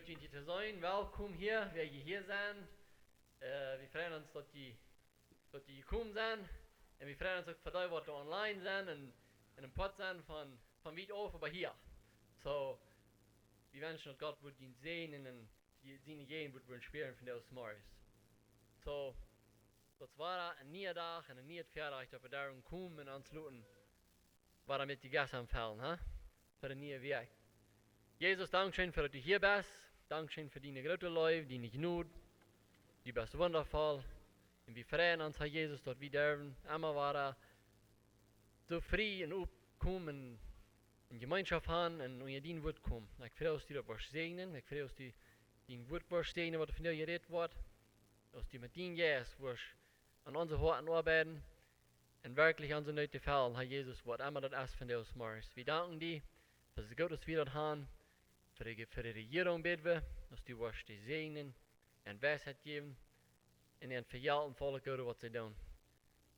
schön hier zu sein. Willkommen hier, wer hier sind. Wir freuen uns, dass die gekommen sind. Und wir freuen uns auch für die, die online sind und in einem Pod sind von weit auf, aber hier. So, wir wünschen, dass Gott wird ihn sehen und seine Gehen wird inspirieren von der Morgens. So, das war ein neuer Tag und ein neues Viertag, dass wir darum kommen und uns luten, was damit die Gäste empfehlen, ha? Für den neuen Weg. Jesus, Dankeschön für, dass du hier bist. Dankeschön für deine große Liebe, deine Gnade. Du bist wundervoll. Und wir freuen uns, Herr Jesus, dass wir dürfen immer wieder so frei und aufkommen in Gemeinschaft haben und in dein Wort kommen. Ich freue mich, dass du das segnen. Ich freue mich, dass du dein Wort segnen, was von dir geredet wird. Dass du mit deinem Geist an unsere Horten arbeiten und wirklich unsere Nöte fällen, Herr Jesus, was immer das ist von dir aus morgens. Wir danken dir, dass es gut ist, dass wir das haben. Für die Regierung beten wir, dass du die segnen und Weisheit geben und ihnen vergelten für alle Gute, was sie tun.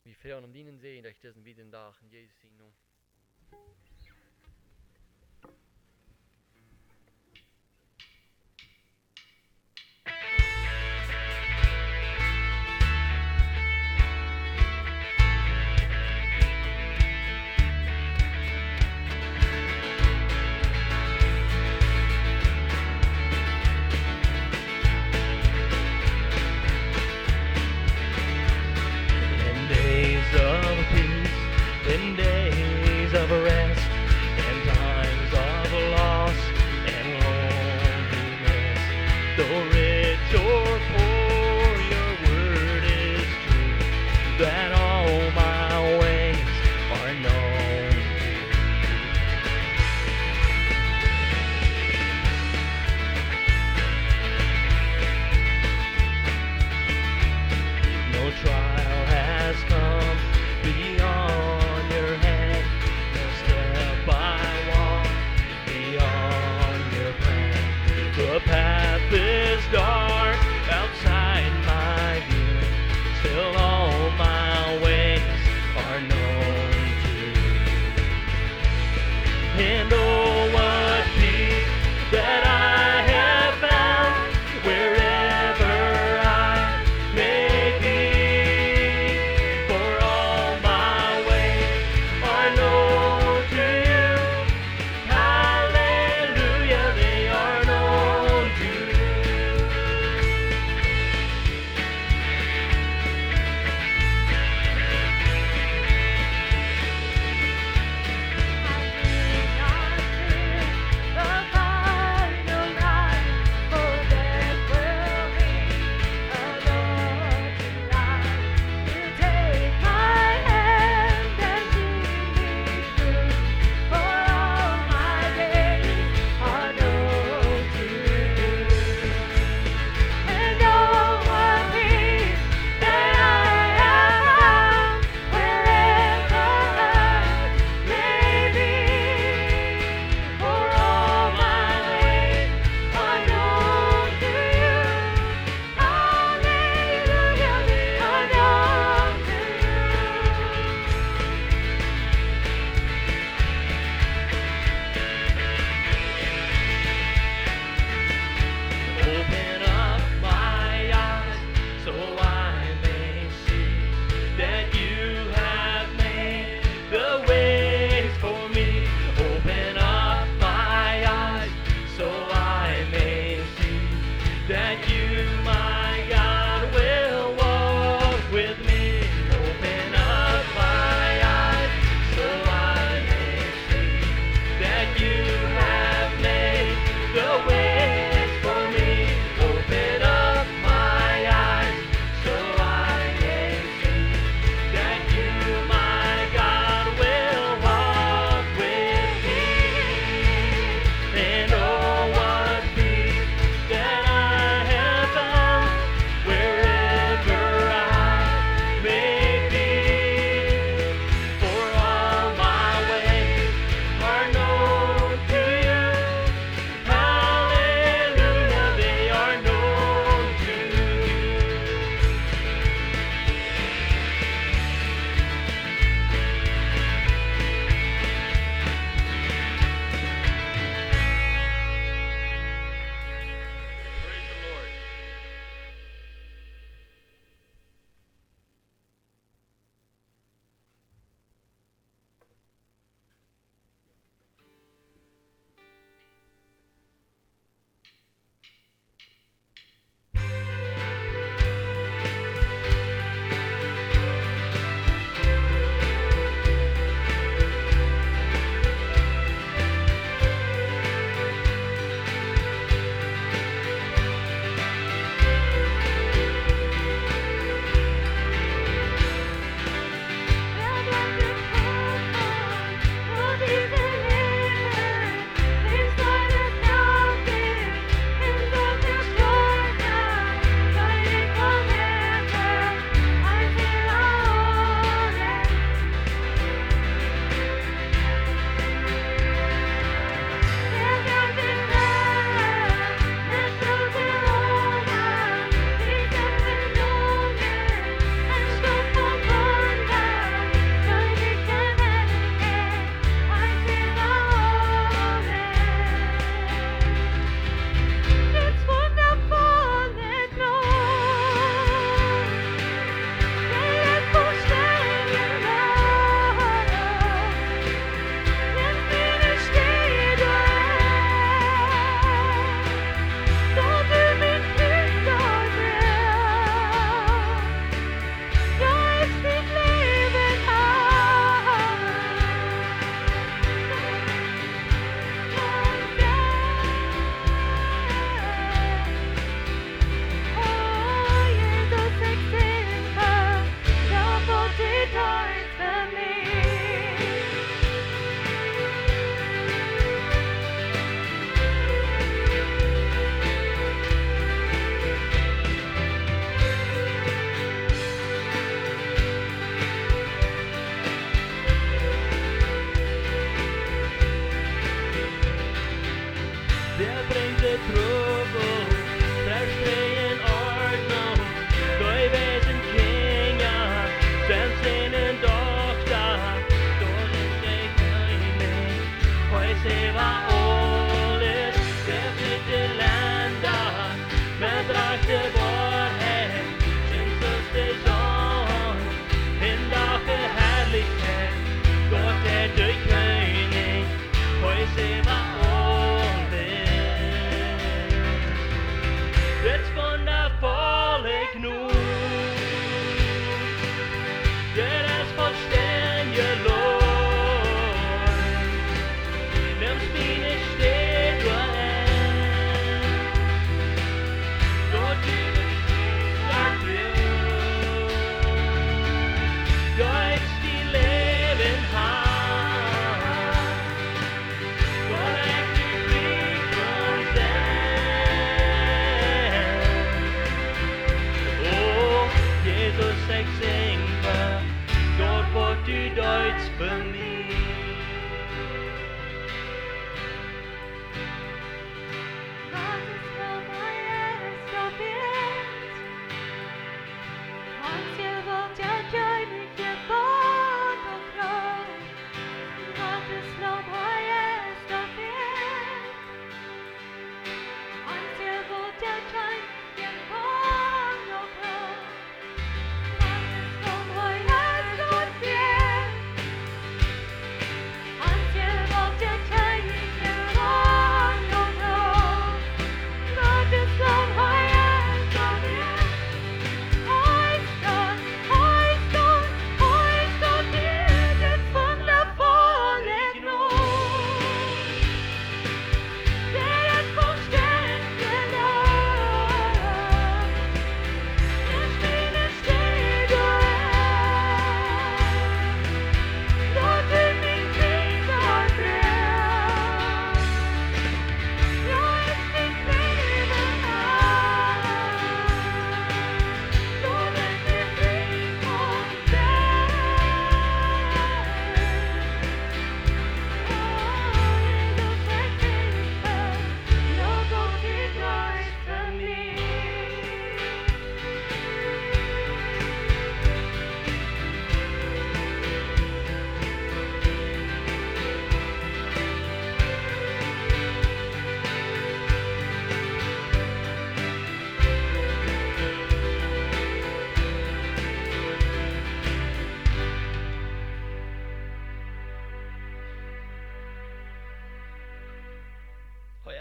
Wir freuen uns dienen sehen, durch diesen wieder Tag in Jesus' Namen. In days of rest, and times of loss and loneliness, though rich or poor, your word is true, that all my ways are known to you. No trial has come beyond your head, no step I walk beyond your plan. The path is dark.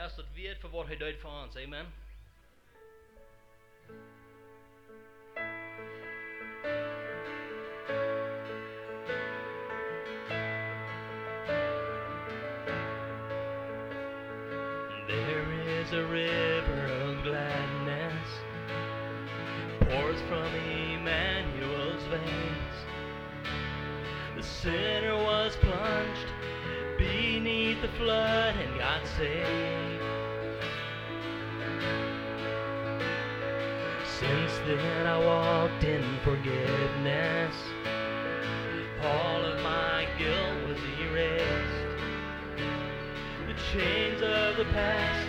best dat weet voor wat hij doet voor ons. Amen. There is a river of gladness pours from Emmanuel's veins. The sinner was plunged beneath the flood and got saved. Since then I walked in forgiveness. All of my guilt was erased. The chains of the past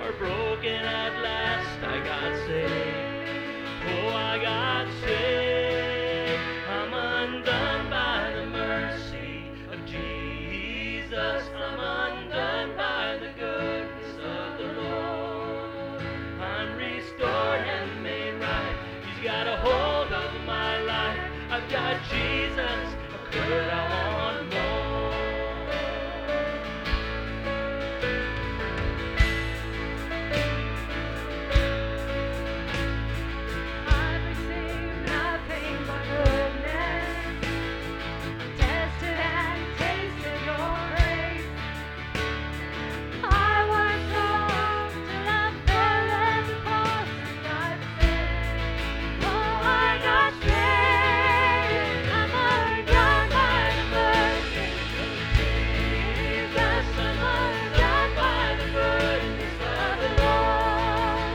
are broken at last. I got saved. Oh, I got saved. I'm undone by the mercy of Jesus. I'm undone by the goodness of the Lord. I'm restored and made right. He's got a hold of my life. I've got Jesus. Could I want more? I've received nothing but goodness, tested and tasted your grace. I was wrong till I fell at the cross and got saved. Oh, I got saved. I'm undone by the mercy of Jesus. I'm undone by the goodness of the Lord.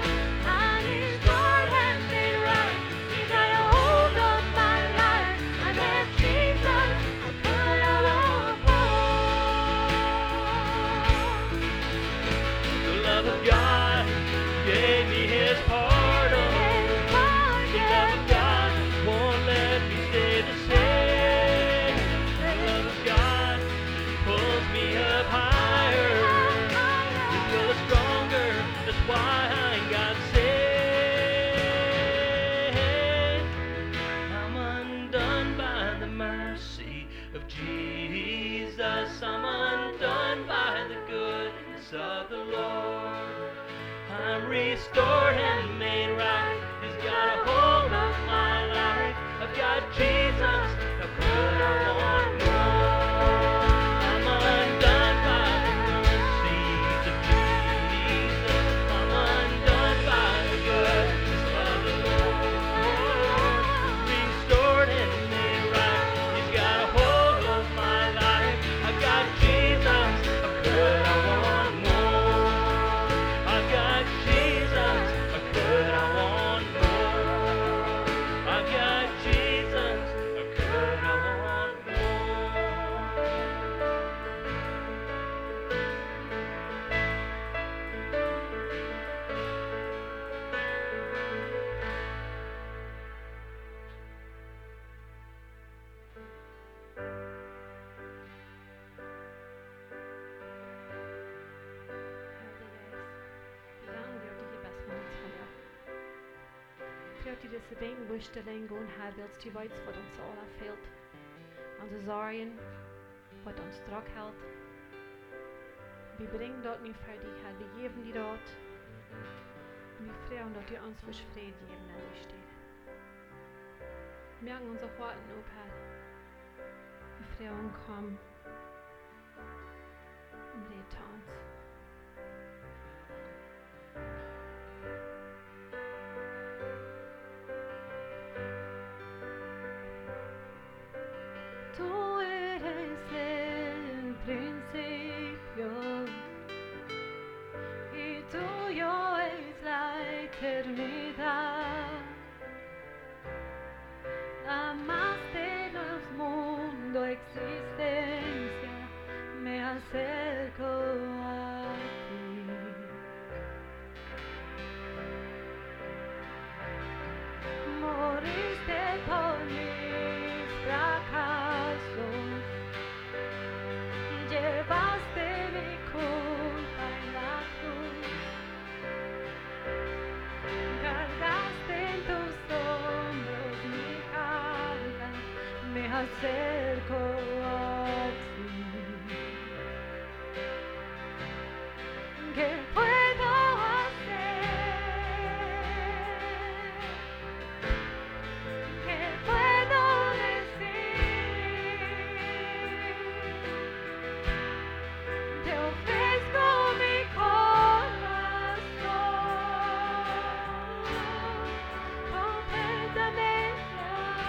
I'm restored and made right. He's got a hold of my life. I met Jesus. I put out all The love of God gave me His pardon. The love of God won't let me stay the same. The love of God pulls me up higher. His will is stronger. That's why I got saved. I'm undone by the mercy of Jesus. I'm undone by the goodness of the Lord. I'm restored and made right. He's got a hold of my life. I've got Jesus. How could I want more? I'm undone by the mercies of Jesus. I'm undone by the goodness of the Lord. Restored and made right. He's got a hold of my life. I've got Jesus. How could I want more? I've got Jesus. How could I want more? I've got Jesus. How could I want more? Die de been wusteling gewoon haar wilt die weids wat ons alle fehlt. Onze zorgen, wat ons strak hält. Wir bringen dort nicht fertig, Herr, wir geben die dort. Wir freuen, dass ihr uns für Frieden geben, wenn wir stehen. Wir haben unser Warten auf, Herr. Wir freuen, komm. Und red uns. Tú eres el principio y tuyo es la eternidad. La más de los mundos existencia me acerco a ti. Moriste por mis fracasos, llevaste mi culpa en la cruz. ¿Qué puedo hacer? ¿Qué puedo decir? Te ofrezco mi corazón completamente a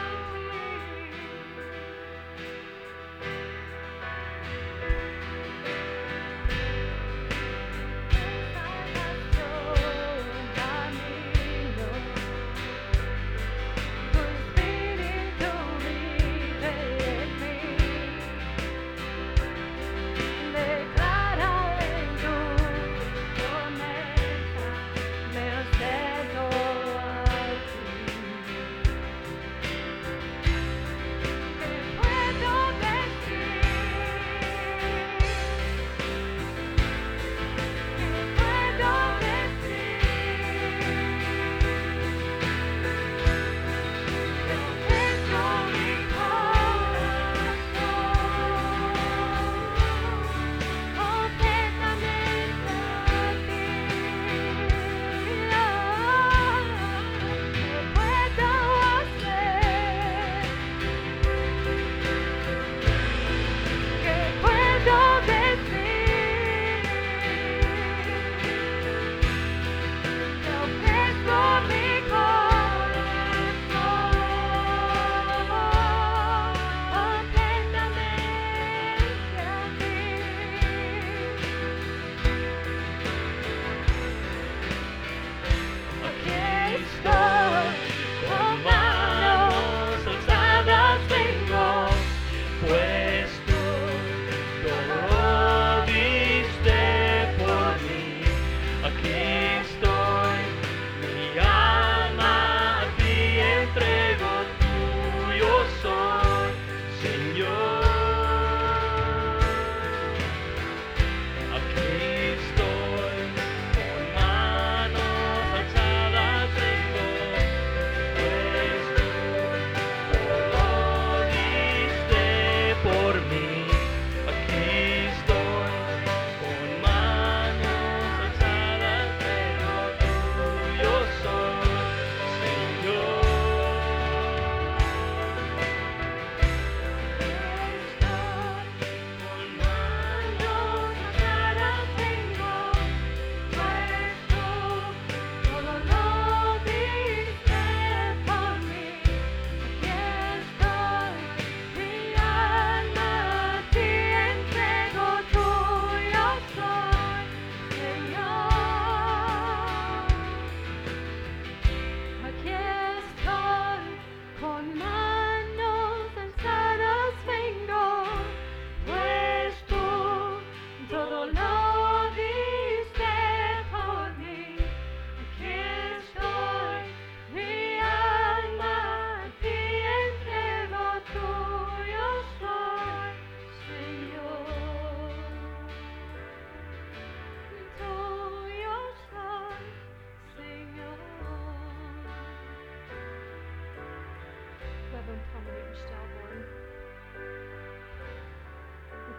ti.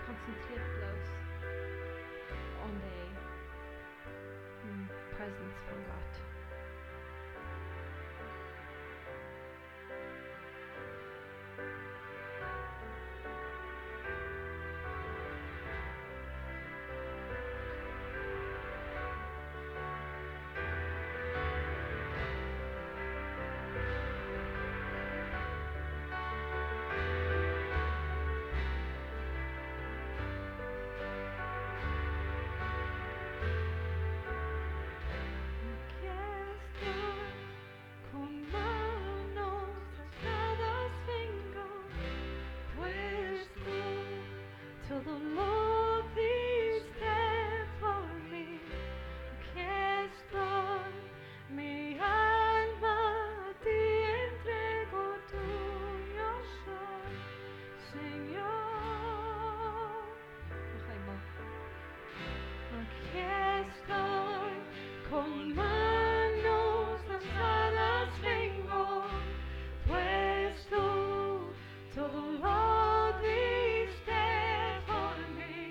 konzentriert bloß on die presence von Gott. Todo lo diste por mí.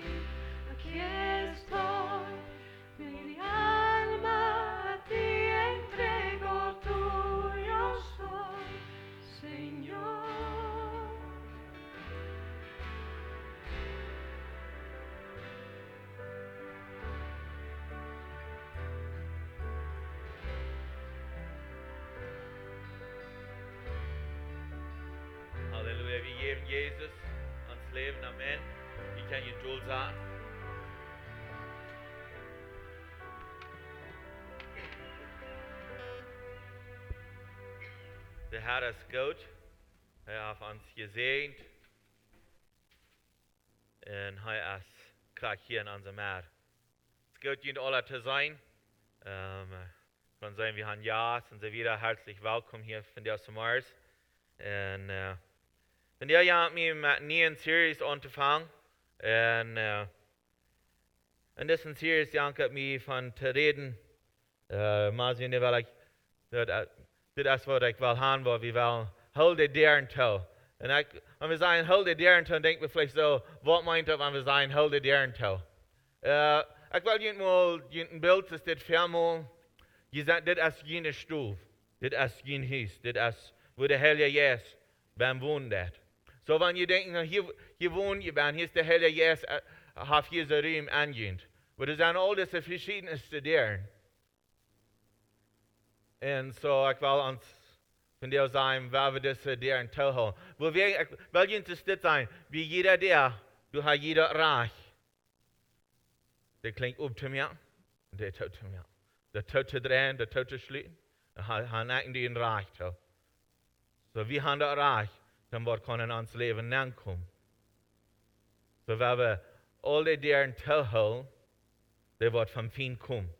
geven Jesus ons leven. Amen. Je kan je doel zijn. De Herr ist gut. Hij heeft ons gezegend. En hij is klaar hier in onze meer. Het is goed, jullie alle te zijn. Kan zijn, wir haben ja, sind Sie wieder herzlich willkommen hier von der Sommers. Und von der Jahr hat mir mit einer neuen Series angefangen. Und das ist eine Series, die hat mir von zu reden. Mal sehen, weil ich, das ist, was ich will haben, wo wir wollen, hold the daren toe. Und wenn wir sagen, hold the daren toe, denken wir vielleicht so, was meint er, wenn wir sagen, hold the daren toe? Ich will Ihnen mal ein Bild, das ist vermalen. Je sagt, dit is geen stoel, dit is geen huis, dit is waar de Heilige Geest beim wohnen dat. So, wenn je denkt, hier wohnen je bent, hier ist der Heilige Geest, hat hier so Raum angehend. Aber das sind all diese verschiedenen Studieren. Und so, ich will uns von dir sagen, wer wir das Studieren teilen. Ich will Ihnen das sein, wie jeder der, du hast jeder reich. Der klingt up zu mir, und der tut zu mir. Der tut zu drehen, der tut zu schließen, han eigentlich ein Reich. So, wie haben das Reich, dann wird können ans Leben ankommen. So, wenn wir alle deren teilen, der wird vom Fient kommen.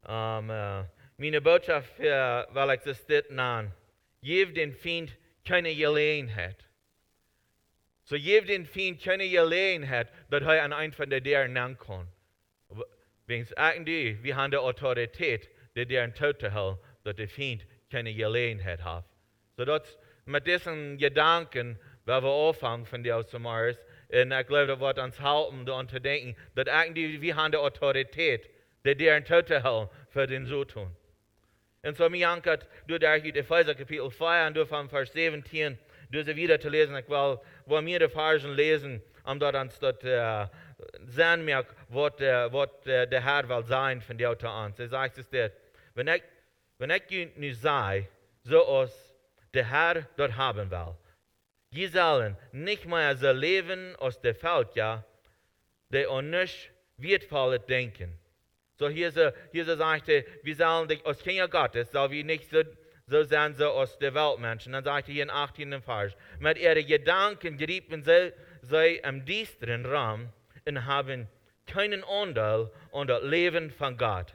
Meine Botschaft, weil ich das dit nan, gebt den Fient keine Jäläajenheit. So, gebt den Fient keine Jäläajenheit, dass er an einen von deren ankommt. Wegen eigentlich, wir haben die Autorität, die deren Tod zu halten, dass der Feind keine Jäläajenheit hat. So, das, mit diesen Gedanken, weil wir anfangen von der Sommers, und ich glaube, das wird uns helfen, daran zu denken, dass eigentlich, wir haben die Autorität, die deren Tod zu halten, für den so tun. Und so, mir ankert, du da hier Epheser Kapitel 4, und du von Vers 17, du sie wieder zu lesen, ich will, wo wir die Versen lesen, dort uns dort sehen wir, was der Herr will sein von dir zu uns. Er sagt es dir, wenn ich nu sei, so als der Herr dort haben will, die sollen nicht mehr so leben aus der Welt, ja, die an nicht wertvolles denken. So hier sagt er, wir sollen dich aus Kinder Gottes, so wie nicht so sein so aus der Weltmenschen. Dann sagt er hier in 18. Vers, mit ihren Gedanken gerieben sei am düsteren Raum und haben keinen Anteil an das Leben von Gott.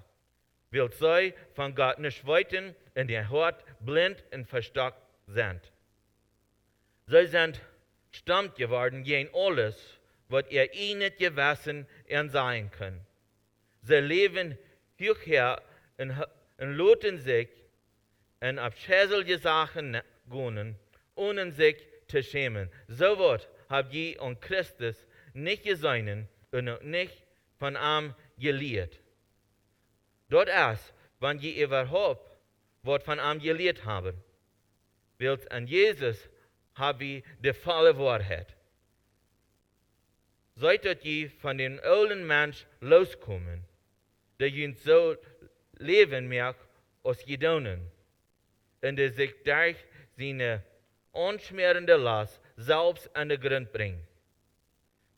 Will sie von Gott nicht weiten und ihr Hort blind und verstockt sind. Sie sind stammt geworden gegen alles, was ihr ihnen gewesen und sein kann. Sie leben hierher und loten sich und abschäselige Sachen gönnen, ohne sich zu schämen. So wird habt ihr an Christus nicht gesehen und nicht von ihm gelehrt. Dort erst, wenn ihr überhaupt was von ihm gelehrt haben, weil an Jesus habt ihr die volle Wahrheit. Solltet ihr von den alten Mensch loskommen, der ihn so leben merkt aus Gedonen, und der sich durch seine unschmerende Last selbst an den Grund bringt.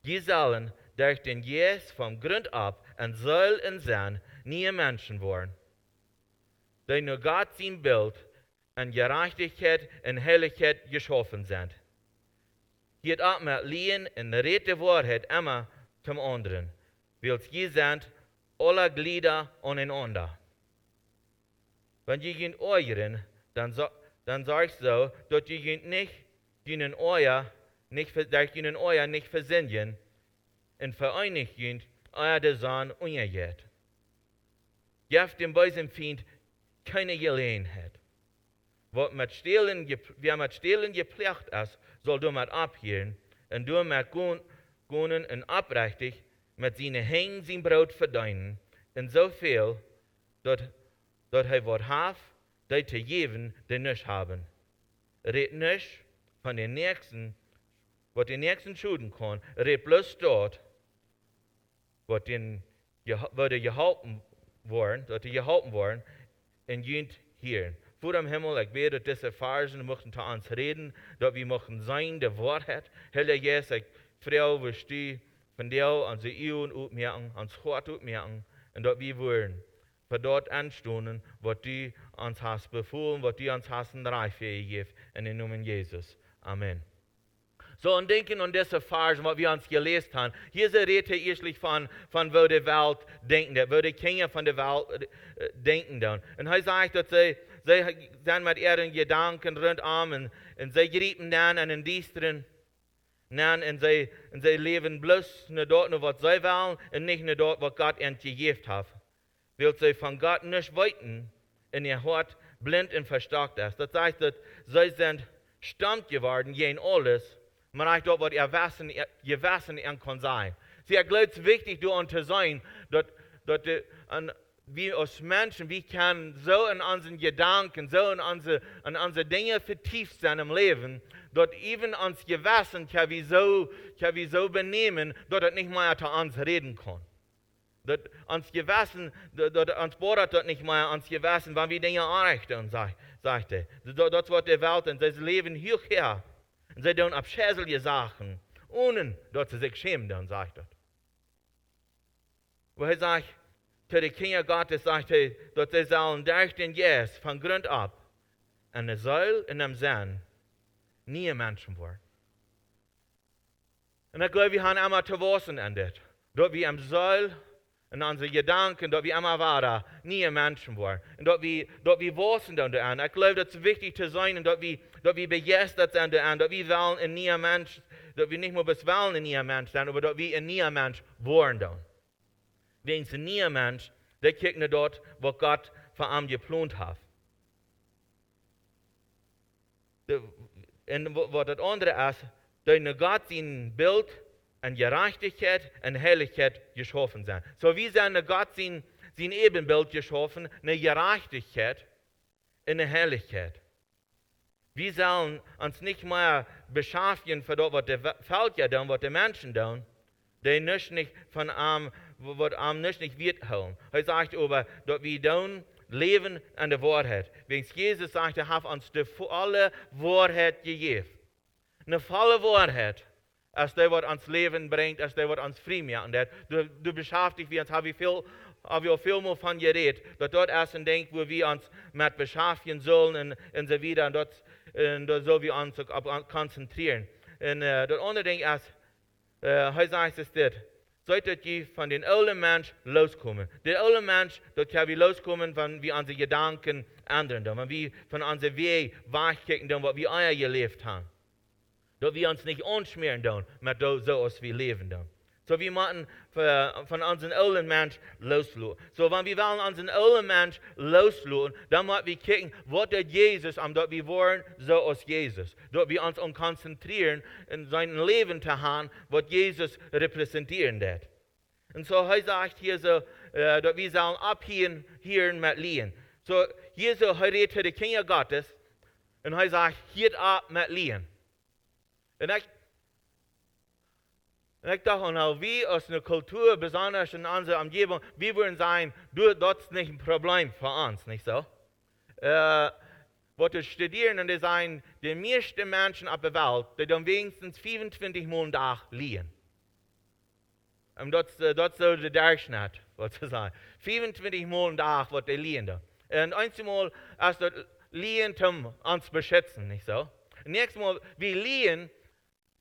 Die sollen durch den Geist vom Grund ab und soll und sein nie Menschen worden, die nur Gott sein Bild an Gerechtigkeit und Heiligkeit geschaffen sind. Geht auch mit Lehen und rede Wahrheit immer zum anderen, weil sie sind alle Glieder aneinander. Wenn ihr ihn euren, dann sag ich so, dass ihr ihn nicht ihnen euer nicht versenden und vereinigt ihn euer Design ungejet. Gebt dem bösen Feind keine Gelegenheit. Wer mit Stehlen gepflegt ist, soll du mit abhören und du mit Gönnen und abrechtig mit seinen Hängen sein Brot verdienen, und so viel, dass er was hat, die zu geben, die nicht haben. Red nicht von den Nächsten, was den Nächsten schulden kann, red bloß dort, was geholfen worden, und jünt hier. vor dem Himmel, ich bete, dass diese Versen möchten zu uns reden, dass wir möchten sein, der Wahrheit. Herr Jesus, ich frage, was du von dir an die Ohren aufmerken, ans Hort aufmerken, und dass wir wollen, für dort anstoßen, was du uns hast befohlen, was du uns hast in Reich gegeben, in den Namen Jesus. Amen. So, und denken an diese Versen, was wir uns gelesen haben. Hier ist Rede erstlich von wo die Welt denken, wo die Kinder von der Welt denken. Dann. Und er sagt, dass sie sind mit ihren Gedanken rundum und sie gerieten dann an den Dienstern. Und sie leben bloß nur dort, nur was sie wollen, und nicht nur dort, was Gott ihnen gegeben hat. Weil sie von Gott nicht weiten, in ihr Hort blind und verstockt ist. Das heißt, dass sie sind stammt geworden, gegen alles. Man reicht dort, was ihr Wissen kann sein. Sie glaubt es wichtig, zu sein, dass wir als Menschen, wir können so in unseren Gedanken, so in unsere Dinge vertieft sein im Leben, dass even uns Gewissen kann wir so benehmen, dass es nicht mehr zu uns reden kann. Dass uns Gewissen, dass uns bohrt das nicht mehr uns Gewissen, wenn wir Dinge anrichten, sagt er. Das wird die Welt, und sie leben hierher. Und sie tun abschätzige Sachen, ohne dass sie sich schämen, dann sagt er. Wo er sagt, zu den Kindern Gottes sagt er, dass sie sollen durch den Geist von Grund ab an der Säule in dem Sinn nie Menschen werden. Und ich glaube, wir haben immer zu wissen an das, dass wir am Säule in unseren Gedanken, dass wir immer weiter nie Menschen werden. Und dass wir wissen dann. Ich glaube, das ist wichtig zu sein, und dass wir begeistert sind dann, dass wir wollen in nie Mensch, dass wir nicht nur bis wollen in nie Mensch sein, aber dass wir in nie Mensch werden dann. Wegen ein nie Mensch, der kriegt nicht dort, was Gott für ihn geplant hat. Und was das andere ist, dass Gott sein Bild an Gerechtigkeit und Herrlichkeit geschaffen sind. So wie sind Gott sein Ebenbild geschaffen, eine Gerechtigkeit und eine Herrlichkeit. Wir sollen uns nicht mehr beschäftigen für das, was die Welt ja tun, was die Menschen tun, die nicht von was nicht wird holen. Er sagt aber, dass wir tun, leben an der Wahrheit. Wegen Jesus sagt, er hat uns die volle Wahrheit gegeben. Eine volle Wahrheit. Als der, was ans Leben bringt, als der, was ans frei macht. Du beschäftigst uns, habe ich viel mehr von geredet, dass dort erst ein Ding, wo wir uns mit beschäftigen sollen und so weiter, und dort sollen wir uns konzentrieren. Und das andere Ding ist, er sagt es das, solltet ihr von den alten Menschen loskommen. Der alte Mensch, dort können wir loskommen, wenn wir unsere Gedanken ändern, wenn wir von unserem Weg wegkicken, was wir einmal gelebt haben. Dass wir uns nicht anschmieren, mit so als wir leben. So wir müssen von unserem alten Mensch loslassen. So wenn wir wollen unseren alten Mensch loslassen, dann müssen wir gucken, was der Jesus, dass wir wollen, so als Jesus. Dass wir uns konzentrieren, in sein Leben zu haben, was Jesus repräsentieren wird. Und so er sagt hier so, dass wir sollen abhören mit Lehen. So hier so, er redet zu den Kindern Gottes, und er sagt, hört ab mit Lehen. Und ich dachte, wir als eine Kultur, besonders in unserer Umgebung, wir würden sagen, das ist nicht ein Problem für uns, nicht so? Was studieren, und die sagen, die meisten Menschen auf der Welt, die dann wenigstens 25 Monate liegen. Und das ist so der Durchschnitt, was zu sagen. 25 Monate, was die liegen da. Und einmal ist das Liegen, um uns zu beschützen, nicht so? Und nächstes Mal, wir liegen,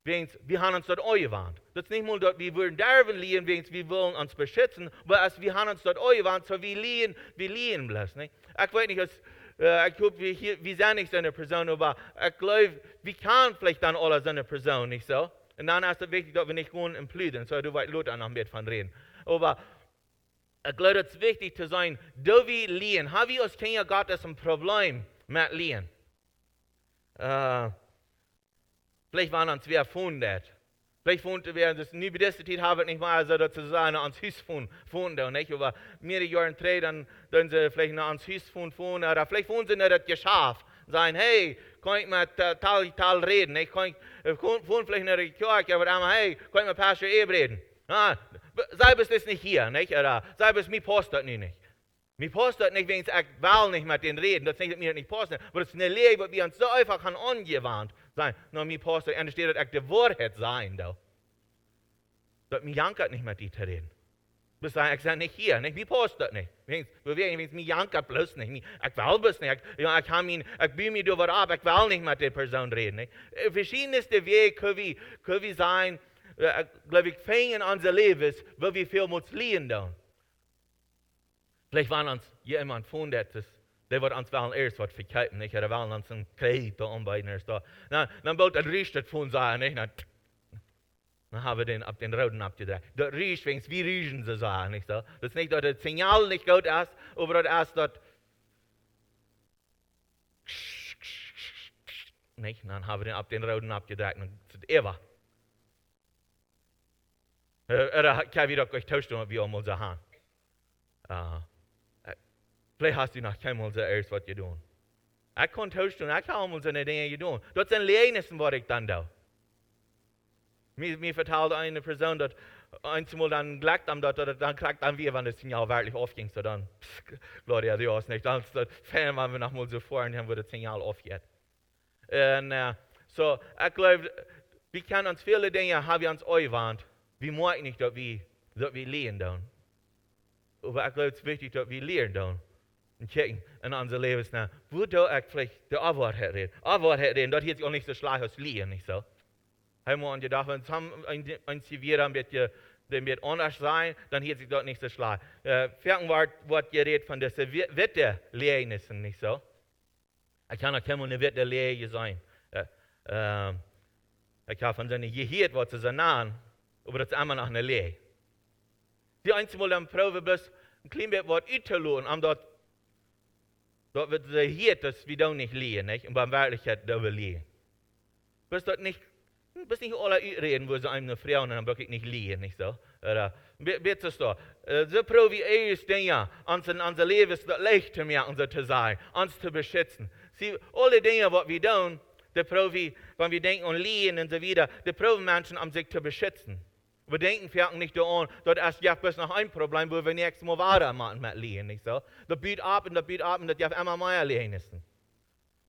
wir haben uns dort angewandt. Das ist nicht nur, dass wir würden dürfen liegen, wir wollen uns beschützen, aber wir haben uns dort angewandt, so wir liegen bloß. Nicht? Ich weiß nicht, ich glaube, wir sind nicht so eine Person, aber ich glaube, wir können vielleicht dann alle so eine Person, nicht so? Und dann ist es wichtig, dass wir nicht gehen im Plüden, so du weißt, Leute noch ein bisschen von reden. Aber ich glaube, es ist wichtig zu sein, da wir liegen, haben wir als Kinder Gottes ein Problem mit liegen. Vielleicht waren uns wer gefunden. Vielleicht gefunden wir, das nie bei dieser Zeit haben nicht mal so dazu sagen, ans Haus gefunden, nicht? Aber mehrere Jahre dann sie vielleicht noch ans Haus gefunden, oder vielleicht gefunden sie nicht das geschafft. Sagen, hey, kann ich mit Tal reden? Ich kann vielleicht nicht die Kirche, aber einmal, hey, kann ich mit Pastor Ebe reden? Ah, sei bis das nicht hier, nicht? Oder sei bis mir passt das nicht. Mir passt das nicht, wenn ich will nicht mit denen reden, das nicht, dass mir das nicht passt. Aber das ist eine Lehre, wo wir uns so einfach angewandt sein. Nur mir passt das, und steht das die Wahrheit sein, da. Dass mir jankert nicht mit dir zu reden. Das sagen, ich sage nicht hier, nicht, mir passt das nicht. Wenn es mir jankert bloß nicht, ich will bloß nicht, ich bin mir darüber ab, ich will nicht mit der Person reden. Nicht? Verschiedenste Wege können wir sein, glaube ich, fängen unser Leben, wo wir viel muss lernen dann. Vielleicht waren uns jemand von der wird uns wel erst wat verkijken, nicht? Er wollen uns ein Kleid da anbieten erst da. Dann wird das Riechtet von sein, nicht? Dann haben wir den ab den Roten abgedreht. Das riecht, wie riechen sie sagen, nicht so? Das ist nicht, dass das Signal nicht gut ist, aber das ist das. Nicht? Dann haben wir den ab den Roten abgedreht und das ist Eva. Kann ich doch euch tauschen, wie einmal so haben. Vielleicht hast du noch keinmal so erst, was ihr tun. Ich kann tauschen, ich kann einmal so eine Dinge tun. Das sind Lehrnissen, was ich dann da. Mir verteilt eine Person, dass einmal dann glackt am dort, dann klagt dann wir, wenn das Signal wirklich aufging, so dann, Gloria Dios, nicht. Dann fällen wir noch mal so vor und dann wird das Signal aufgeht. Und so, ich glaube, wir können uns viele Dinge, haben wir uns eingewandt. Wir merken nicht, dass wir lernen dann. Aber ich glaube, es ist wichtig, dass wir lernen dann. Und checken in unser Leben, wo da ich vielleicht der Wahrheit reden. Wahrheit reden, das ist auch nicht so schlecht als lernen, nicht so. Einmal an gedacht, wenn es ein Zivil wird anders sein, dann hier sich dort nicht so schlecht. Wird geredet von der Wetterlehrnissen, nicht so? Ich kann auch keine Wetterlehre sein. Ich habe von seinen gehört, was sie so nahen, aber das ist immer noch eine Lehre. Die einzige Mal dann probieren bloß ein klein bisschen was auszulohnen, um dort wird sie hier, dass wir da nicht lehren, nicht? Und beim Wirklichkeit da wir lehren. Bis nicht alle reden, wo sie eine Frau und dann wirklich nicht lehren, nicht so? Oder, bitte so. So probieren erst Dinge, unser Leben leicht zu machen, so zu sein, uns zu beschützen. Sie, alle Dinge, was wir tun, die probieren, wenn wir denken an lehren und so weiter, die probieren Menschen, um sich zu beschützen. Wir denken vielleicht nicht daran, dass es ja bis noch ein Problem, wo wir nächstes Mal weitermachen mit Lehen, nicht so? Das bietet ab und das darf immer mehr Lehnissen.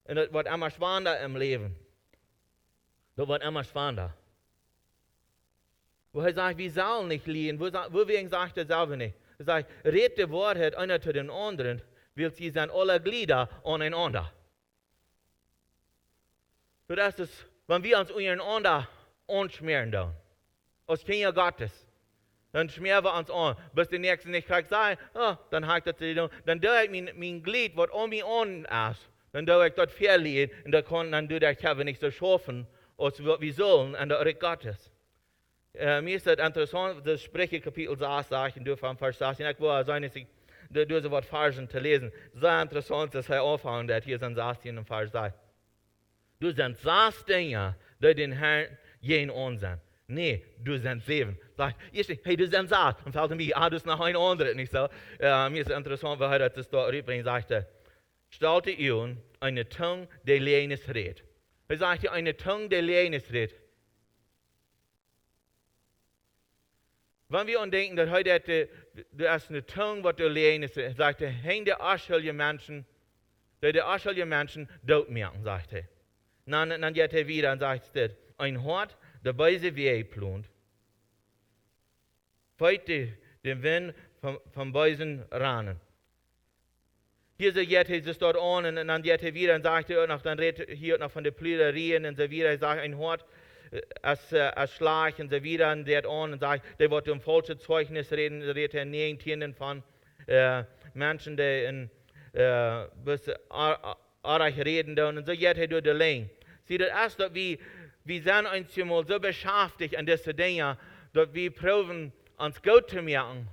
Und das wird immer spannender im Leben. Das wird immer spannender. Wo er sagt, wir sollen nicht lehen, wogegen sagt er selber nicht? Er sagt, redet die Wahrheit einer zu den anderen, weil sie sind alle Glieder aneinander. So das ist, wenn wir uns untereinander anschmieren dann. Als Kinder Gottes. Dann schmieren wir uns an, bis der Nächste nicht kann sagen, dann habe ich das zu tun. Dann tue ich mein Glied, was um mich an ist, dann tue ich dort verlieren und dann tue ich aber nicht so schaffen, als wir sollen an der Reich Gottes. Mir ist das interessant, das Spreche Kapitel 6, sage ich, vom Vers 16, ich will sein, dass ich durch so was Versen zu lesen. Sehr interessant, dass er aufhören hat, hier sind 16 im Vers 6. Du sind 6 Dinge, die den Herrn jeden an sind. Nee, du sind 7. Sagt, hey, du sind 6. Und fällt mir, du bist noch ein anderer, nicht so? Mir ist interessant, weil er das da rüberbringt, sagte, stellte ihr eine Tongue, der Lehrnis redet. Er sagte, eine Tongue, der Lehrnis redet. Wenn wir uns denken, dass heute das ist eine Tongue, was der Lehrnis redet, sagte, hängt der Aschelje Menschen, der Aschelje Menschen dort merken, sagte. Dann geht er wieder und sagt, ein Hort, der Beise wie plant. Feit den Wind vom Beisen ranen. Hier geht er dort an und dann geht er wieder und sagt er noch, dann redet hier noch von den Plüderien und so wieder. Er sagt, ein Hort, als Schlag und so wieder und der an und sagt, der wird um falsche Zeugnis reden, redet er nicht von Menschen, die in Arach reden und so geht er durch die Länge. Sieh, das ist, dass wir sind uns mal so beschäftigt an diese Dinge, dass wir probieren, uns gut zu machen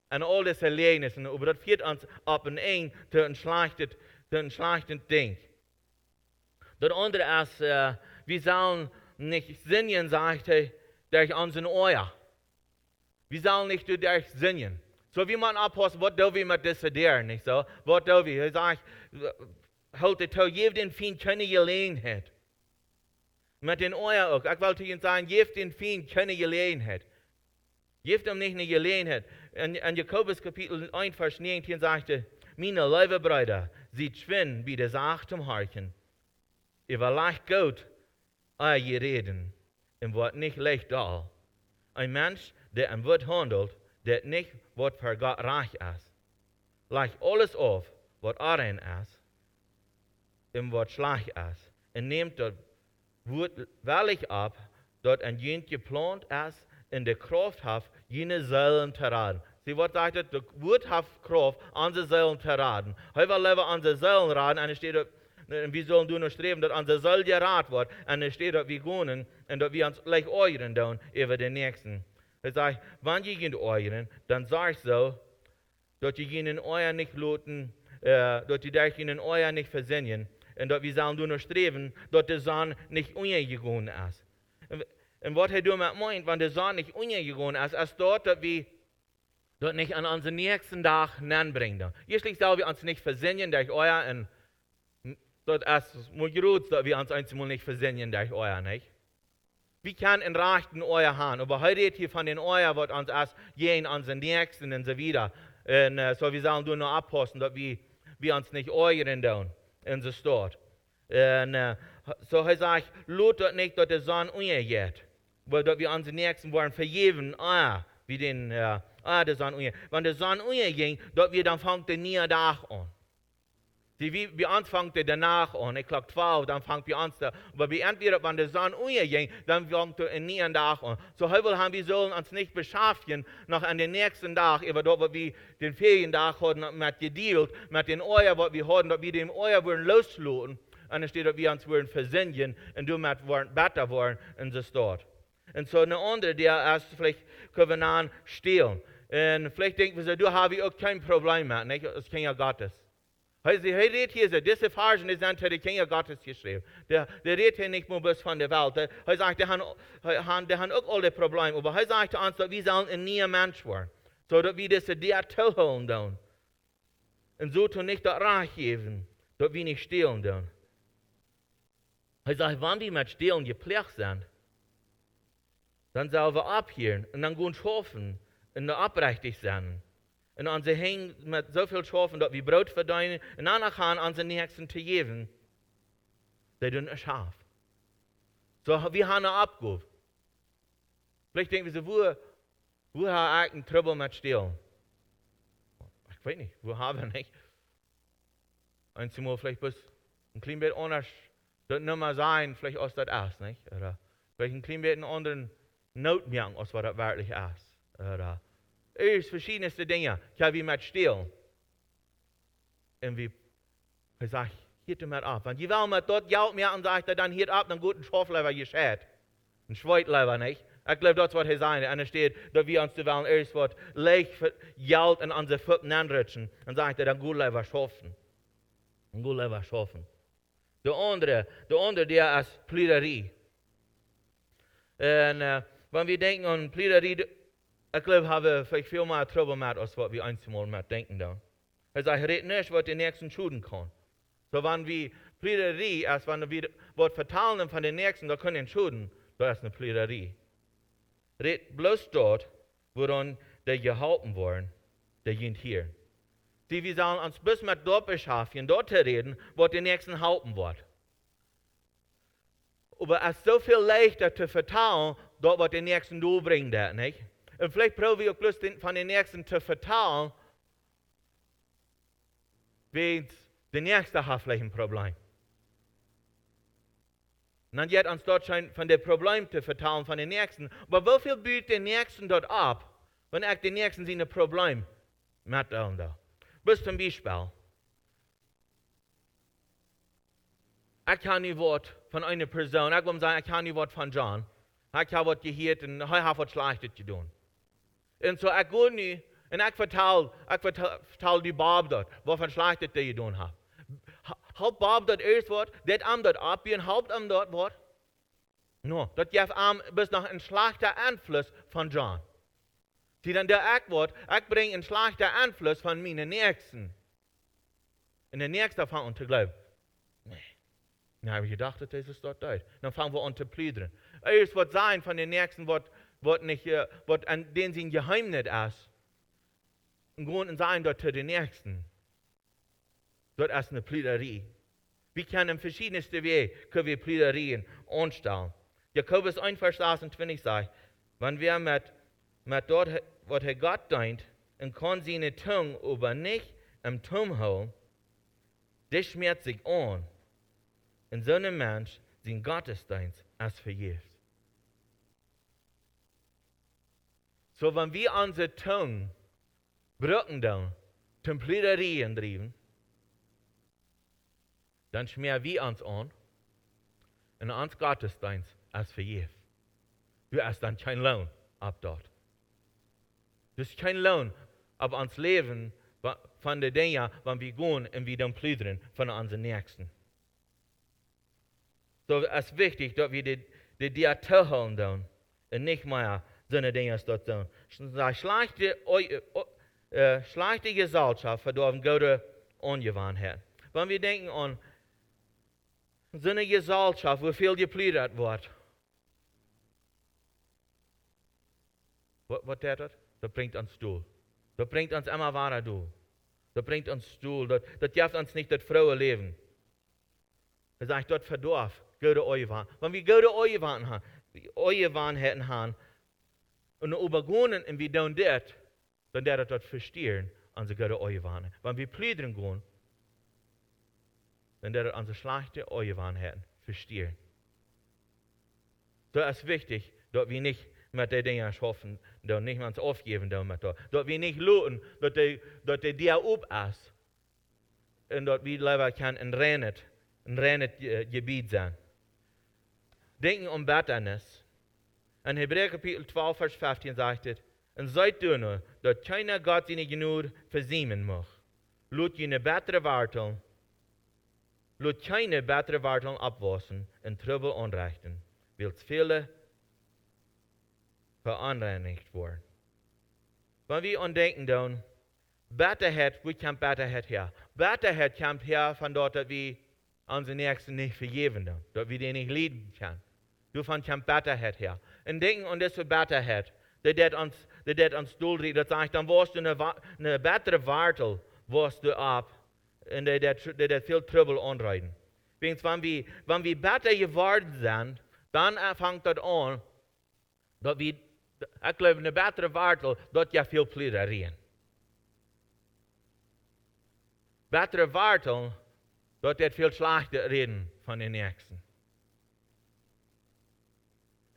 an all diese Erlebnisse. Aber das führt uns ab und ein zu einem schlechten Ding. Das andere ist, wir sollen nicht singen, sagt er, durch unseren Ohr. Wir sollen nicht durch singen. So wie man abpassen, was do wir mit diesen nicht so? Was do wir? Er sagt, halt die Tau, jeden Fient keine Jäläajenheit. Mit den Ohren auch. Ich wollte Ihnen sagen, jeden Fient keine Jäläajenheit. Gebt ihm nicht eine Jäläajenheit. In Jakobus Kapitel 1, Vers 19 sagte, meine lieve Brüder, seid schwinn bei der Sache zum Harchen. Überleicht gut, je reden, und wird nicht leicht da. Ein Mensch, der ein Wort handelt, der nicht wird für Gott reich ist. Leicht alles auf, was rein ist, und was schlecht ist. Und nehmt das Wort wellig ab, dort ein jemand geplant ist, in der Kraft hat, jene Säulen zu raden. Sie wird sagt, das Wort hat Kraft, unsere Säulen zu raden. Heute lieber unsere Säulen raden, und es steht dort, wir sollen nur streben, dass unsere Säule geraten wird, und es steht dort, wir gehen, und dass wir uns gleich euren tun, über den Nächsten. Er sagt, wenn ihr geht euren, dann sag ich so, dass ihr ihnen euer nicht loten, dass ihr ihnen euer nicht versinnen, und dass wir sollen nur streben, dass der Sohn nicht untergegangen ist. Und was er damit meint, wenn der Sohn nicht untergegangen ist dort, dass wir dort nicht an unseren nächsten Tag nanbringen. Jetzt sollen wir uns nicht versinnen durch euer, und dort ist mal gut, dass wir uns einmal nicht versinnen durch euer, nicht? Wir können in Rechten euer haben, aber heute redet hier von den euer, was uns erst gehen, unseren Nächsten und so wieder. Und so wir sollen nur noch abpassen, dass wir uns nicht euren tun, in so steht. Und so er sagt, lot dort nicht, dass der Sohn untergeht, weil dort wir unseren Nächsten wollen vergeben, wie den, der Sohn untergeht. Wenn der Sohn unterging, dort wir dann fängt der neue Tag an. Wie uns fängt der danach an, ich glaube 12, dann fängt wir uns da. Aber wie entweder, wenn der Sonne untergeht, dann fängt der in neuen Tag an. So heute haben wir sollen uns nicht beschaffen, noch an den nächsten Tag, über dort, wo wir den Ferientag hatten, mit gedealt, mit den Euer, was wir hatten, dass wir dem Euer wollen loslassen. Und dann steht, dass wir uns wollen versinnen, und damit wollen besser wollen, und so steht. Und so eine andere, der erst vielleicht können wir an stehlen. Und vielleicht denken wir so, du hast auch kein Problem mehr, nicht? Das ist kein Gottes. Er redet hier so, diese Versen sind unter die Kinder Gottes geschrieben. Der redet hier nicht nur bloß von der Welt. Er sagt, die haben auch alle Probleme. Aber er sagt uns, dass wir sollen ein neuer Mensch werden. So dass wir diese der zuholen tun. Und so tun nicht das Reich geben, dass wir nicht stehlen tun. Er sagt, wenn die mit Stehlen gepflegt sind, dann sollen wir abhören und dann gehen schaffen und abrechtig sein. Und an sie hängen mit so viel Schafen, dass wir Brot verdienen, und danach gaan an den Nächsten zu geben. Sie tun ein Schaf. So, wir haben eine Abgabe. Vielleicht denken wir so, wo haben wir einen Trouble mit Stehlen? Ich weiß nicht, wo haben wir nicht? Einmal vielleicht bis ein klein bisschen anders, das nicht mehr sein, vielleicht aus das erst, nicht? Oder vielleicht ein klein bisschen anderen Notmerken, als was das wirklich ist. Oder es verschiedenste Dinge, kann wie mit stehlen. Und wie, ich sage, hielt damit ab. Wenn die will mit dort Geld mehr und sagt, dann hielt ab, dann gut ein Schafleiber geschät. Ein Schweitleiber nicht. Ich glaube, das wird er sein. Und da steht, dass wir uns die wollen erst was leicht für Geld in unsere Pfoten anrutschen. Dann sagt er, dann gut leiber schaffen. Ein gut leiber schaffen. Der andere, der ist Plüderie. Und wenn wir denken an Plüderie, ich glaube, haben wir vielleicht viel mehr Trouble mit, als was wir einmal mit denken. Er sagt, ich rede nicht, was den Nächsten schuden kann. So, wenn wir Plüderie, als wenn wir was verteilen von den Nächsten, da können wir schuden, das ist eine Plüderie. Red bloß dort, woran der gehalten worden, der sind hier. Sie, wir sollen uns bis mit dort beschaffen, dort reden, was den Nächsten halten wird. Aber es ist so viel leichter zu verteilen, dort, was den Nächsten durchbringt, nicht? Und vielleicht brauchen wir auch bloß von den Nächsten zu verteilen, wenn der Nächste hat vielleicht ein Problem. Und dann geht uns dort schon von dem Problem zu verteilen von den Nächsten. Aber wie viel bietet der Nächsten dort ab, wenn er den Nächsten seine Probleme mitteilen da? Bis zum Beispiel, ich kann nicht was von einer Person, ich will sagen, ich kann nicht was von John. Ich habe was gehört und ich habe was Schlechtes getan. Und so, ich gehe nicht und ich vertelle die Bob dort, was von Schlechtes die getan hat. Halb Bob dort erst was, das am dort abgehen, halb am dort was. No, das gibt am bis noch ein schlechter Einfluss von John. Sie dann der ich bringe einen schlechten Einfluss von meinen Nächsten. Und der Nächste fängt an zu glauben. Nee. Dann habe ich gedacht, dass das dort da ist. Dann fangen wir an zu plüdern. Erst wird sein von den Nächsten, was an denen sie ein Geheimnis ist. Und gehen und sagen dort zu den Nächsten. Das ist eine Plüderie. Wir können verschiedenste Wege, können wir Plüderien anstellen. Jakobus 1, Vers 26 sagt, wenn wir mit dort, was Gott denkt, und kann seine Tongue über nicht im Turm holen, das schmiert sich an. Und so ein Mensch, sein Gottesdienst, ist verjährt. So, wenn wir unsere Tongue brücken dann, zum Plüderien treiben, dann schmieren wir uns an und uns Gottesdienst ist verjährt. Du hast dann kein Lohn ab dort. Das ist kein Lohn ab uns Leben von den Dingen, wenn wir gehen und wir dann plüdern von unseren Nächsten. So es ist wichtig, dass wir die holen dann und nicht mehr so eine Dinge dort tun. Schlechte Gesellschaft verdorben gute Ungewohnheiten. Wenn wir denken an so eine Gesellschaft, wo viel geplüdert wird, was tut das? Das bringt uns Stuhl. Das bringt uns immer weiter durch. Das bringt uns Stuhl. Das gibt uns nicht das frohe Leben. Das sagt, dort verdorf, gute Euwahn. Wenn wir gute Euwahn haben und übergehen und wir tun das, dann wird das verstehen, unsere gute Euwahn. Wenn wir plüdern gehen, dann wird unsere schlechte Euwahn verstehen. So ist wichtig, dass wir nicht mit den Dingen schaffen, dass nicht uns aufgeben, dass wir nicht looten, dass die dir up ist. Und dass wir lieber kann ein reines Gebiet sein. Denken um Bitternis. In Hebräer Kapitel 12, Vers 15 sagt es, und seid du nur, dass keiner Gott seine Gnade versiemen mag. Lut keine bessere Wartung abwaschen und Trübel anrichten, weil viele verunreinigt worden. Wenn wir an denken dann, Bitterheit, wo kommt Bitterheit her? Bitterheit kommt her von dort, dass wir unsere Nächsten nicht vergeben, dass wir die nicht lieben können. Davon kommt Bitterheit her. Und denken an diese Bitterheit, das uns durchdreht, das sagt, dann warst du eine bessere Wartel, warst du ab, und das viel Trübel anreiten. Wenn wir besser geworden sind, dann fängt das an, dass wir, ich glaube, eine bessere Wartel, dort ja viel Plüderien. Bessere Wartel, dort wird viel schlechter reden von den Nächsten.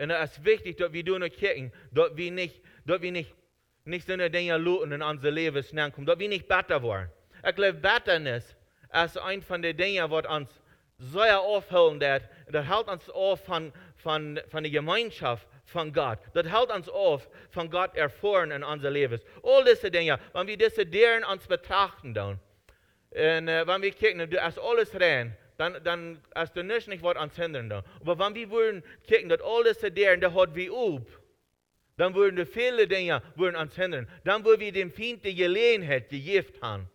Und es ist wichtig, dass wir nur kicken, dass wir nicht so eine Dinge looten in unser Leben hineinkommen, dass wir nicht besser werden. Ich glaube, Bitternis ist ein von den Dingen, was uns sehr aufholen wird. Das hält uns auf von der Gemeinschaft von Gott. Das hält uns auf von Gott erfahren in unser Leben. All diese Dinge, wenn wir diese Dinge uns betrachten, dann, und wenn wir kicken, du hast alles rein, dann ist du nicht was uns hindern. Dann. Aber wenn wir würden kicken, dass all diese Dinge, das hat wir up, dann würden viele Dinge uns hindern. Dann würden wir dem Fient die Jäläajenheit, die Jäft haben,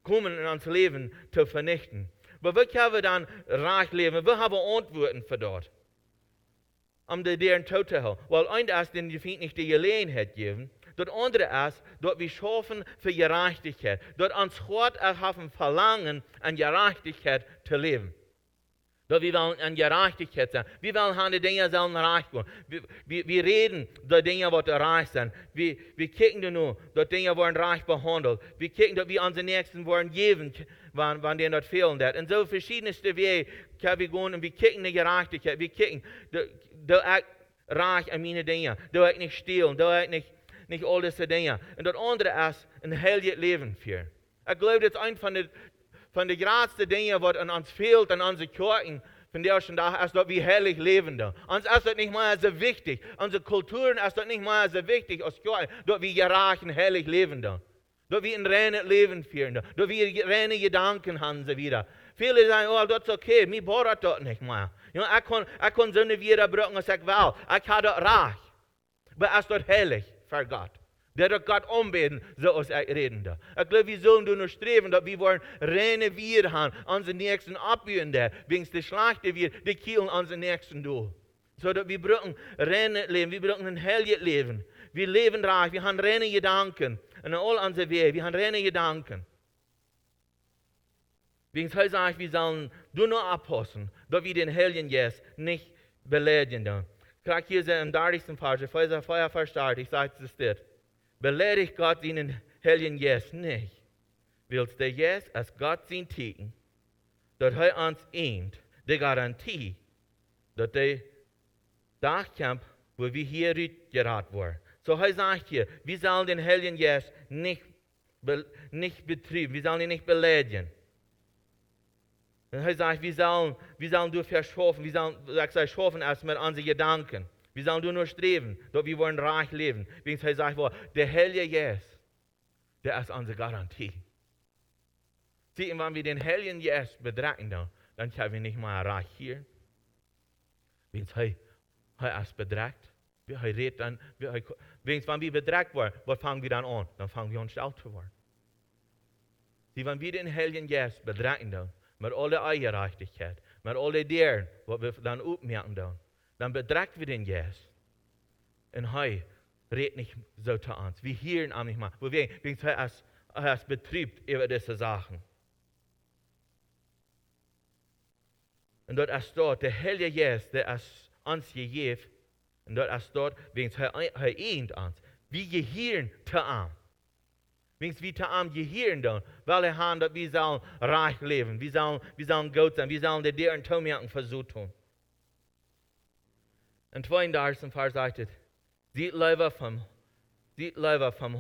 kommen in unser Leben zu vernichten. Aber wie können wir dann reich leben? Wir haben Antworten für dort. Um deren Tod zu halten. Weil ein ist, den die Fient nicht die Jäläajenheit geben. Das andere ist, dass wir schaffen für Gerechtigkeit. Dass uns Gott haben Verlangen, an Gerechtigkeit zu leben. Dass wir wollen an Gerechtigkeit sein. Wir wollen an die Dinge selber reich werden. Wir reden, die Dinge, die reich sind. Wir kicken nur, dass Dinge werden reich behandelt. Wir kicken, dass wir unsere Nächsten werden geben, wenn denen das fehlen wird. Und so verschiedenste Wege können wir gehen und wir kicken die Gerechtigkeit. Wir kicken, da ich reich an meine Dinge. Da ich nicht stehlen, da ich nicht all diese Dinge. Und das andere ist, ein heiliges Leben führen. Ich glaube, das ist ein von den größten Dingen, was an uns fehlt, an unseren Kirchen, von der schon da ist, dass wir heilig leben. Da. Uns ist das nicht mal so wichtig. Unsere Kulturen ist das nicht mal so wichtig als Kirche, dass wir gerecht und heilig leben. Da. Dass wir ein reines Leben führen. Da. Dass wir reine Gedanken haben. So wieder. Viele sagen, oh, das ist okay, mir braucht das nicht mehr. Ja, ich kann so eine wieder brücken und sagen, well, ich habe das reich. Aber ist das heilig für Gott. Der hat Gott anbeten, so als ich reden da. Ich glaube, wir sollen nur streben, dass wir wollen reine Wir haben, unsere Nächsten abüben, wegen der schlechte Wir, die kielen unsere Nächsten durch. So dass wir brauchen reine Leben, wir brauchen ein heiliges Leben. Wir leben reich, wir haben reine Gedanken. Und in all unsere Wege, wir haben reine Gedanken. Wegen heute sage ich, wir sollen nur abpassen, dass wir den Heiligen Geist nicht beleidigen. Gerade hier im 30. Vers, vorher verstarrt, ich sage es dir, beleidigt Gott seinen Heiligen Geist nicht. Willst der Geist als Gott sein Ticken, dass er uns ehnt, die Garantie, dass der Dachkampf, wo wir hier geraten wurden. So er sagt hier, wir sollen den Heiligen Geist nicht betrieben, wir sollen ihn nicht beleidigen. Und er sagt, wir sollen durch verschaffen, wir sollen schaffen erst mit unseren Gedanken. Wir sollen nur streben, dass wir wollen reich leben. Wie er sagt, der Heilige Geist, der ist unsere Garantie. Sieh, wenn wir den Heiligen Geist bedrängen, dann können wir nicht mal reich hier. Wenn er ist bedrängt, er redet dann, wenn wir bedrängt werden, was fangen wir dann an? Dann fangen wir an, still zu werden. Sieh, wenn wir den Heiligen Geist bedrängen, mit aller Eigenrechtigkeit, mit all deren, was wir dann aufmerken, dann bedrängen wir den Geist. Und er redet nicht so zu uns. Wir hören ihn nicht mal. Wegen er ist betrübt über diese Sachen. Und dort ist dort, der Heilige Geist, der ist uns gegeben. Und dort ist dort, wegen er ehnt uns. Wir gehören zu ihm. Wegen wir zu ihm gehören dann, weil er hat, dass wir sollen reich leben, wir sollen gut sein, wir sollen die deren Taumerken versuchen. Und 32. Vers sagt es, sieht lieber vom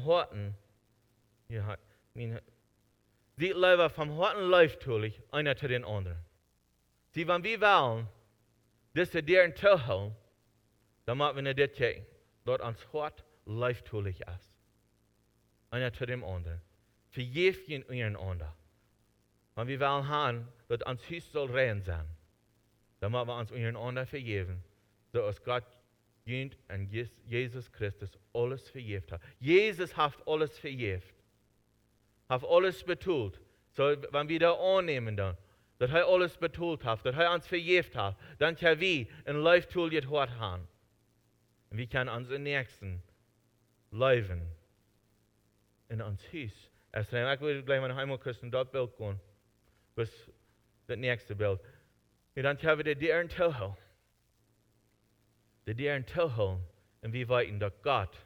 Horten, sieht lieber vom Horten leichttulich einer zu den anderen. Sie, wenn wir wollen, dass sie deren Tauheln, dann machen wir nicht das checken, dort ans Hort leichttulich ist. Einer zu dem anderen. Vergebt ihn einander. Wenn wir wollen haben, dass uns Haus soll rein sein, dann müssen wir uns einander vergeben, so als Gott dient und Jesus Christus alles vergeben hat. Jesus hat alles vergeben. Hat alles betont. So, wenn wir da annehmen, dann, dass er alles betont hat, dass er uns vergeben hat, dann können wir ein leichttuliges Hort haben. Und wir können unseren Nächsten leben. In uns Haus. Ich will gleich mal einmal kurz in das Bild gehen. Bis das nächste Bild. Und dann haben wir die deren Tauheln. Die deren Tauheln. Und wir wissen, dass Gott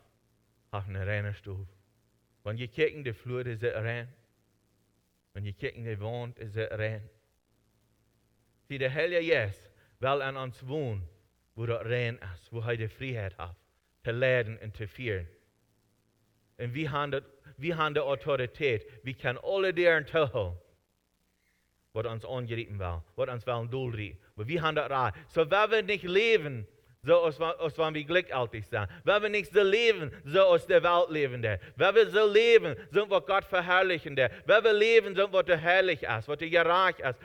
hat einen reinen Stuhl. Wenn ihr kicken, die Flur ist rein. Wenn ihr kicken, die Wand ist rein. Sie, der Heilige Geist will an uns wohnen, wo das rein ist, wo er die Freiheit hat, zu leiden und zu führen. Und wir haben die Autorität. Wir können alle deren tauheln, was uns angerieten will, was uns wollen durchrieten. Aber wir haben das Recht. So, wenn wir nicht leben, so als wenn wir glücklich sind. Wenn wir nicht so leben, so aus der Welt leben. Wenn wir so leben, so was Gott verherrlichen. Wenn wir leben, so was herrlich ist, was gerecht ist,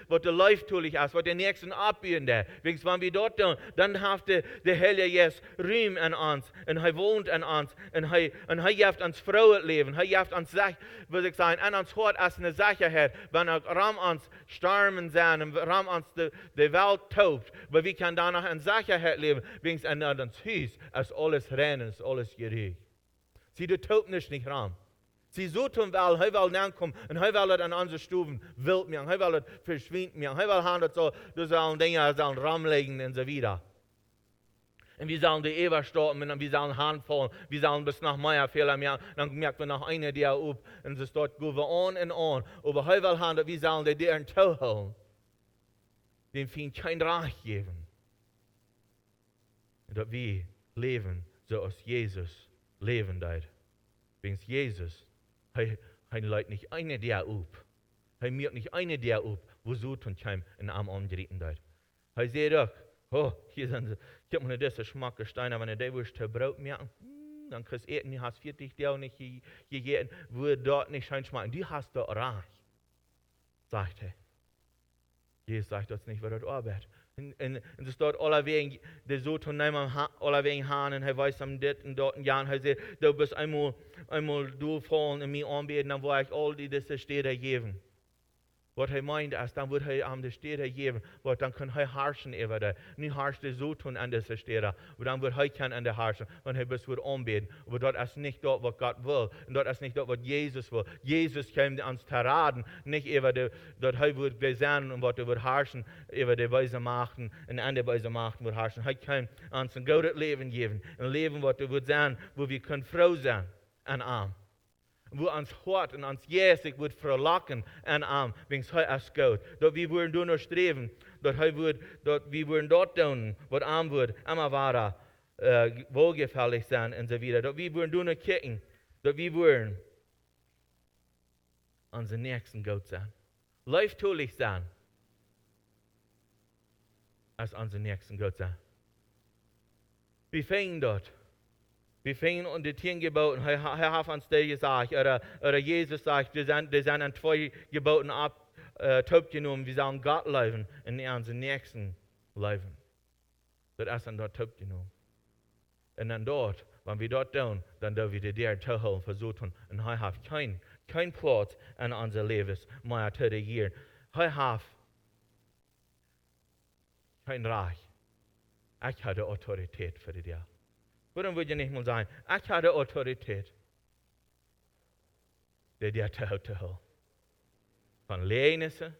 was leichttulich ist, was den Nächsten abbieten. Wenn wir dort tun, dann hat der Heilige Geist Ruhm an uns und er wohnt an uns und er gibt uns frohes Leben. Er gibt uns, würde ich sagen, an uns Hort als eine Sicherheit, wenn er Raum uns Stürmen sein und Raum uns die Welt tobt. Aber wir können danach in Sicherheit leben, wegen an uns Haus, als alles rein ist, alles gerecht. Sie, du tobt nicht Raum. Sie suchen, weil er will ankommen und er will an unsere Stuben wild machen, er will verschwinden machen, er will haben, dass du sollen Dinge sollen Raum legen und so weiter. Und wir sollen die Eber stoppen und wir sollen handfallen, wir sollen bis nach Meierfehler machen, dann merken wir noch eine der auf und es dort gehen wir on und on. Aber er will haben, dass wir sollen die deren Tau holen, dem Fient kein Reich geben. Dass wir leben, so als Jesus leben dort. Wegen Jesus, er leitet nicht eine der auf. Er mirrt nicht eine der auf, wo so und kein in Arm angerieten dort. Er sagt doch, oh, hier sind sie, ich habe mir diese schmacke Steine, wenn du willst, zu Brot merken, dann kriegst du eten, du hast 40 der nicht gegeben, wo dort nicht schein schmecken. Du hast doch reich, sagt er. Jesus sagt das nicht, wer dort arbeitet. Und es dort allerwegen, der so tun allerwegen haben, und er weiß am dit und dort und ja, und er sagt, du bist einmal durchfallen und mir anbeten, dann war ich all diese Städte geben. Wat hij meint, als dan wordt hij aan de steden geven, wat dan kan hij harschen over de. Nu harscht hij zo tun an deze steden, maar dan wordt hij kan an de harschen, want hij best wordt aanbeden. Maar dat is niet dat wat God wil, en dat is niet dat wat Jezus wil. Jezus kwam ons te raden, niet over dat hij wordt gezien en wat hij wordt harschen, over de wijze machten en andere wijze machten wordt harschen. Hij kwam ons een goed leven geven, een leven wat er wordt zijn, waar we kunnen vrouw zijn en arm. Wo ons hart en ons jesig wordt verlokken en arm, wings hij als goed. Dat we worden doen streven, dat we worden dat doen, wat arm wordt, immer wahrer, wohlgefällig zijn en so weiter. Dat we worden doen kijken, dat we worden onze nächsten goed zijn. Leiftulich zijn, als onze nächsten goed zijn. We fingen dat. Wir fingen an die 10 Geboten, er hat uns das gesagt, oder Jesus sagt, die sind an 2 Geboten abgenommen, wir sollen Gott leben und nicht unseren Nächsten leben. Das ist an dort abgenommen. Und dann dort, wenn wir dort tun, dann dürfen wir der Teil versuchen, und er hat kein Platz in unser Leben mehr zu regieren. Er hat kein Reich. Ich habe Autorität für dich. Warum würde ich nicht mal sagen, ich habe Autorität, der dir zu halten. Von Lehnissen,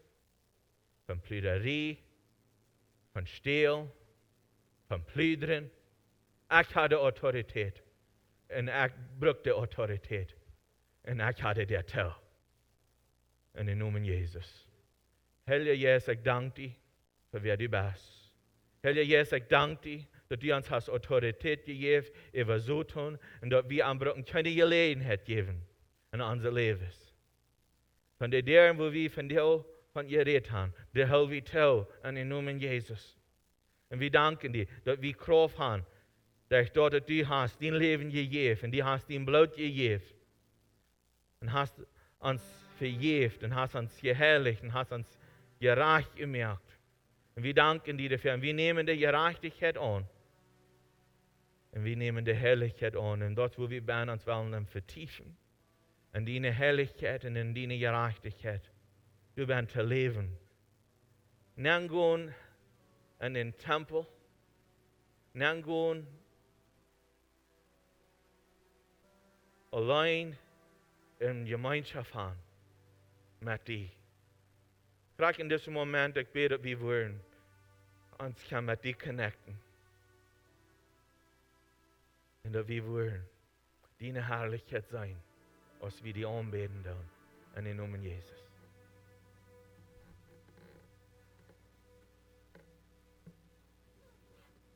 von Plüderie, von Stehl, von Plüdern. Ich habe Autorität. Und ich brauche die Autorität. Und ich habe der zu. In den Namen Jesus. Herr Jesus, ich danke dir, für wer du bist. Herr Jesus, ich danke dir, dass du uns hast Autorität gegeben, über so tun, und dass wir am Brücken keine Gelegenheit geben in unser Leben. Von der Deren, wo wir von dir geredet haben, der Hell wir tau in den Namen Jesus. Und wir danken dir, dass wir Kraft haben, dass dort du hast dein Leben gegeben, und du hast dein Blut gegeben, und hast uns vergeben, und hast uns geherrlicht, und hast uns gerecht gemacht. Und wir danken dir dafür, und wir nehmen die Gerechtigkeit an. Und wir nehmen die Herrlichkeit an. Und dort, wo wir bei uns wollen, vertiefen. In deine Herrlichkeit und in deine Gerechtigkeit. Du bist zu leben. Nicht gehen in den Tempel. Nicht gehen allein in Gemeinschaft haben mit dir. Gerade in diesem Moment, ich bete, wir wollen uns mit dir connecten. Und dass wir wollen deine Herrlichkeit sein, als wir die anbeten tun. In den Namen Jesus.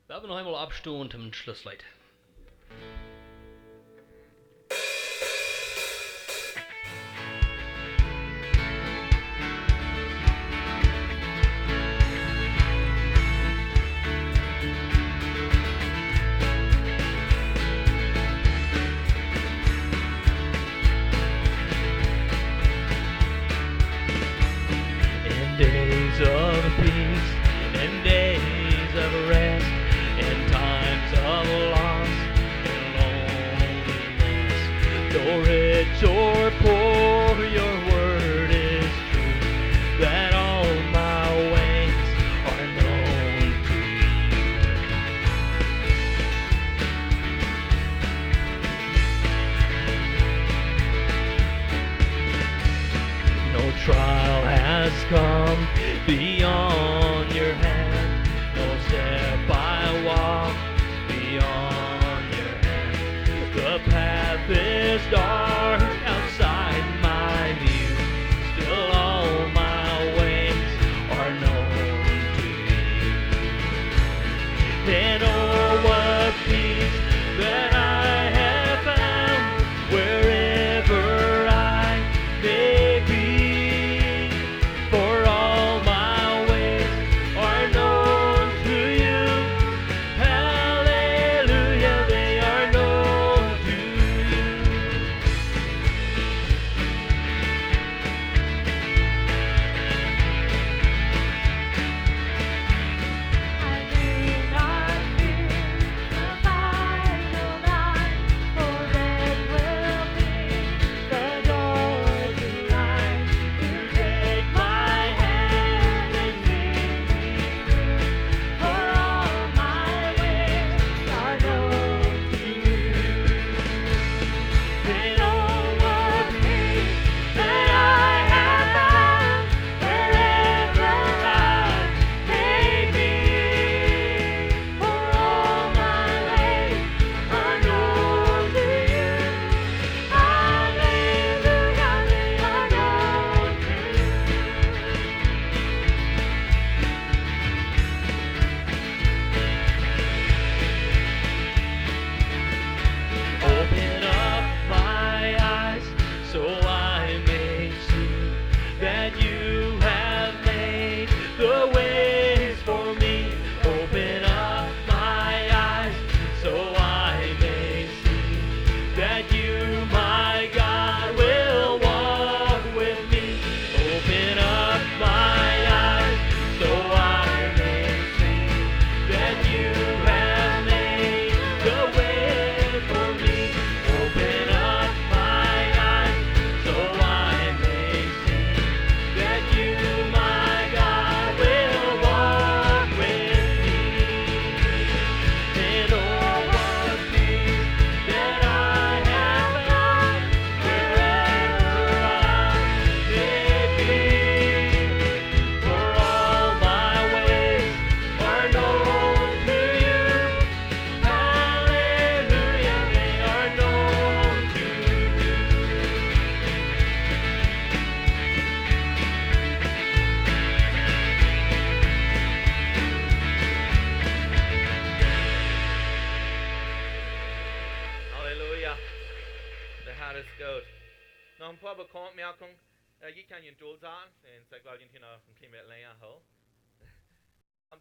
Wir haben noch einmal abstehen und ein Schlusslied. Days of peace and days of rest and times of loss and loneliness. Though rich or poor, your word is true, that all my ways are known to you. No trial has come beyond your hand, no step I walk beyond your hand. The path is dark outside my view, still all my ways are known to you. And oh, what peace that I have found wherever I may be. For all my ways are known to you. Ja, dat is goed. Nog een paar bekendmerkingen. Je kan je doel zijn en zeg wel, je nog een klein beetje länger houden.